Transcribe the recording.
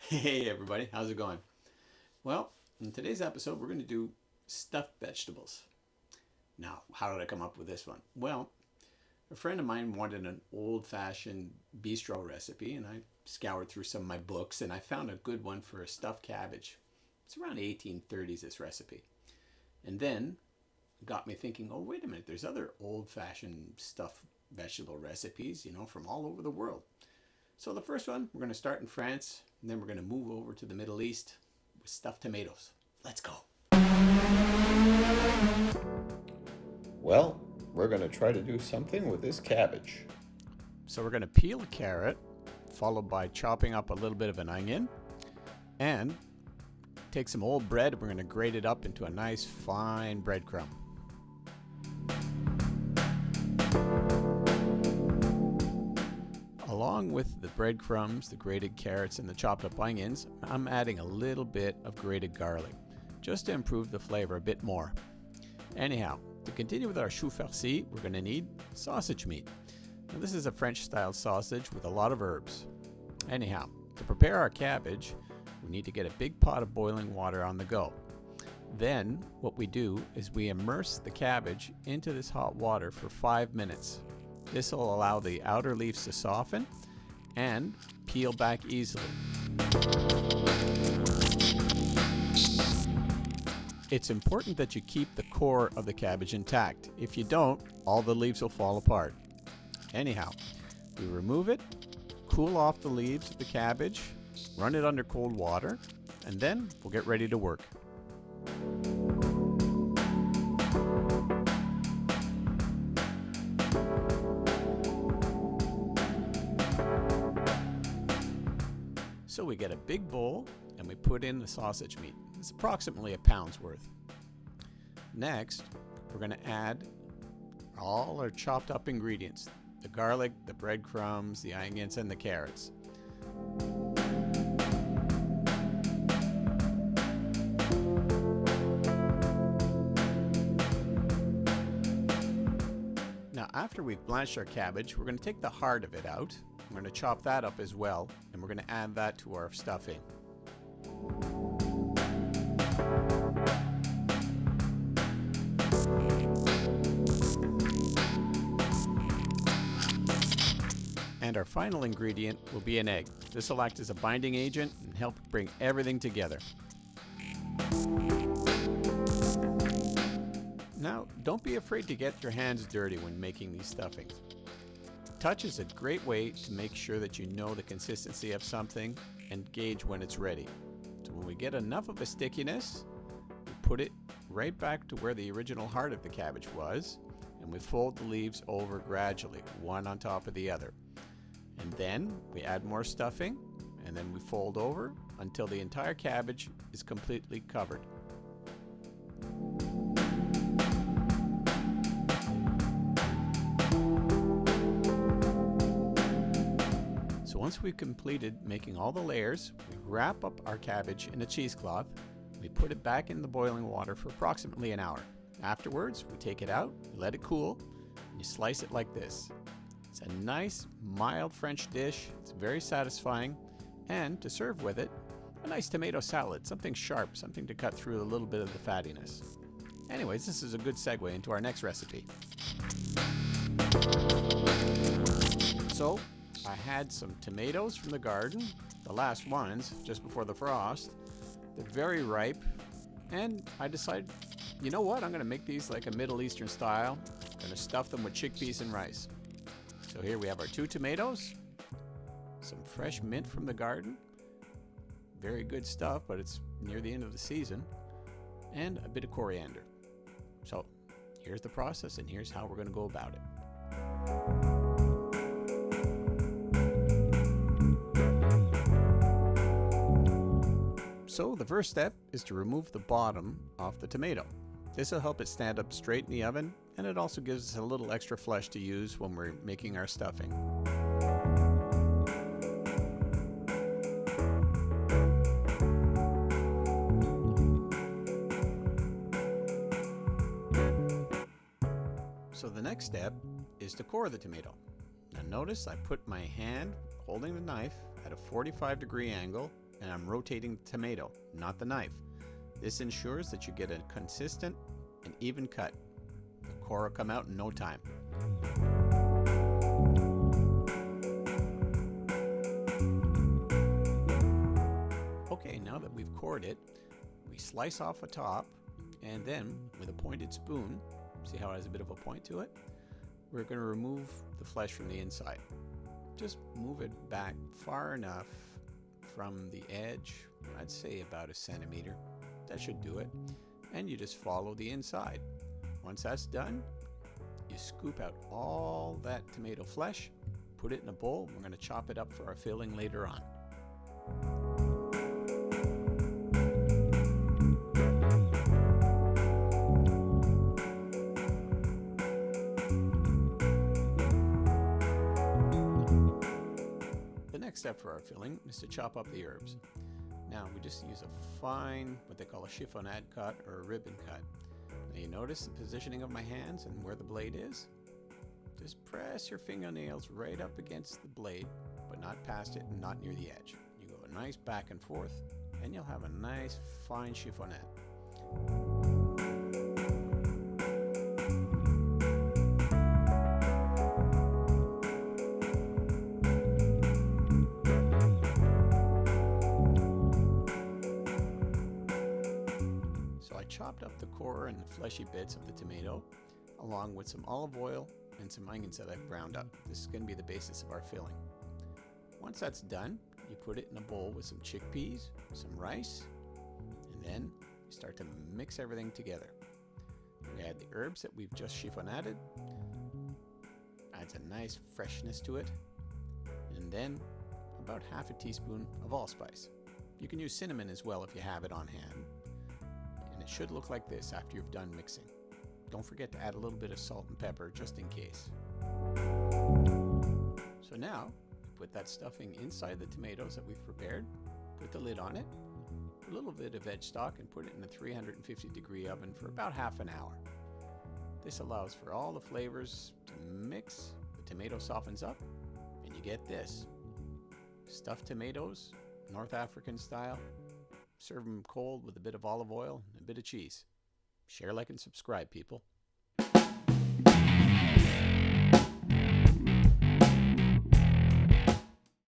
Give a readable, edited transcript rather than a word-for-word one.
Hey everybody, how's it going? Well, in today's episode, we're going to do stuffed vegetables. Now, how did I come up with this one? Well, a friend of mine wanted an old-fashioned bistro recipe, and I scoured through some of my books, and I found a good one for a stuffed cabbage. It's around 1830s, this recipe. And then it got me thinking, oh, wait a minute, there's other old-fashioned stuffed vegetable recipes, from all over the world. So the first one, we're going to start in France, and then we're going to move over to the Middle East with stuffed tomatoes. Let's go. Well, we're going to try to do something with this cabbage. So we're going to peel a carrot, followed by chopping up a little bit of an onion, and take some old bread, and we're going to grate it up into a nice fine breadcrumb. Along with the breadcrumbs, the grated carrots, and the chopped up onions, I'm adding a little bit of grated garlic, just to improve the flavor a bit more. Anyhow, to continue with our chou farci, we're going to need sausage meat. Now, this is a French-style sausage with a lot of herbs. Anyhow, to prepare our cabbage, we need to get a big pot of boiling water on the go. Then, what we do is we immerse the cabbage into this hot water for 5 minutes. This will allow the outer leaves to soften and peel back easily. It's important that you keep the core of the cabbage intact. If you don't, all the leaves will fall apart. Anyhow, we remove it, cool off the leaves of the cabbage, run it under cold water, and then we'll get ready to work. So we get a big bowl and we put in the sausage meat. It's approximately a pound's worth. Next, we're going to add all our chopped up ingredients: the garlic, the breadcrumbs, the onions, and the carrots. Now, after we've blanched our cabbage, we're going to take the heart of it out. We're going to chop that up as well, and we're going to add that to our stuffing. And our final ingredient will be an egg. This will act as a binding agent and help bring everything together. Now, don't be afraid to get your hands dirty when making these stuffings. Touch is a great way to make sure that you know the consistency of something and gauge when it's ready. So when we get enough of a stickiness, we put it right back to where the original heart of the cabbage was, and we fold the leaves over gradually, one on top of the other. And then we add more stuffing, and then we fold over until the entire cabbage is completely covered. So once we've completed making all the layers, we wrap up our cabbage in a cheesecloth. We put it back in the boiling water for approximately an hour. Afterwards, we take it out, let it cool, and you slice it like this. It's a nice, mild French dish. It's very satisfying. And to serve with it, a nice tomato salad, something sharp, something to cut through a little bit of the fattiness. Anyways, this is a good segue into our next recipe. So, I had some tomatoes from the garden, the last ones, just before the frost. They're very ripe, and I decided, you know what, I'm going to make these like a Middle Eastern style. I'm going to stuff them with chickpeas and rice. So here we have our 2 tomatoes, some fresh mint from the garden, very good stuff, but it's near the end of the season, and a bit of coriander. So here's the process, and here's how we're going to go about it. So the first step is to remove the bottom off the tomato. This will help it stand up straight in the oven, and it also gives us a little extra flesh to use when we're making our stuffing. So the next step is to core the tomato. Now notice I put my hand holding the knife at a 45-degree angle and I'm rotating the tomato, not the knife. This ensures that you get a consistent and even cut. The core will come out in no time. Okay, now that we've cored it, we slice off the top, and then with a pointed spoon, see how it has a bit of a point to it? We're going to remove the flesh from the inside. Just move it back far enough from the edge, I'd say about 1 centimeter. That should do it. And you just follow the inside. Once that's done, you scoop out all that tomato flesh, put it in a bowl. We're going to chop it up for our filling later on. The next step for our filling is to chop up the herbs. Now we just use a fine, what they call a chiffonade cut or a ribbon cut. Now you notice the positioning of my hands and where the blade is? Just press your fingernails right up against the blade, but not past it and not near the edge. You go a nice back and forth, and you'll have a nice fine chiffonade. So I chopped up the core and the fleshy bits of the tomato, along with some olive oil and some onions that I've browned up. This is going to be the basis of our filling. Once that's done, you put it in a bowl with some chickpeas, some rice, and then you start to mix everything together. We add the herbs that we've just chiffonaded, adds a nice freshness to it, and then about half a teaspoon of allspice. You can use cinnamon as well if you have it on hand. And it should look like this after you've done mixing. Don't forget to add a little bit of salt and pepper just in case. So now, put that stuffing inside the tomatoes that we've prepared, put the lid on it, put a little bit of veg stock and put it in a 350-degree oven for about half an hour. This allows for all the flavors to mix, the tomato softens up, and you get this. Stuffed tomatoes, North African style. Serve them cold with a bit of olive oil and a bit of cheese. Share, like, and subscribe, people.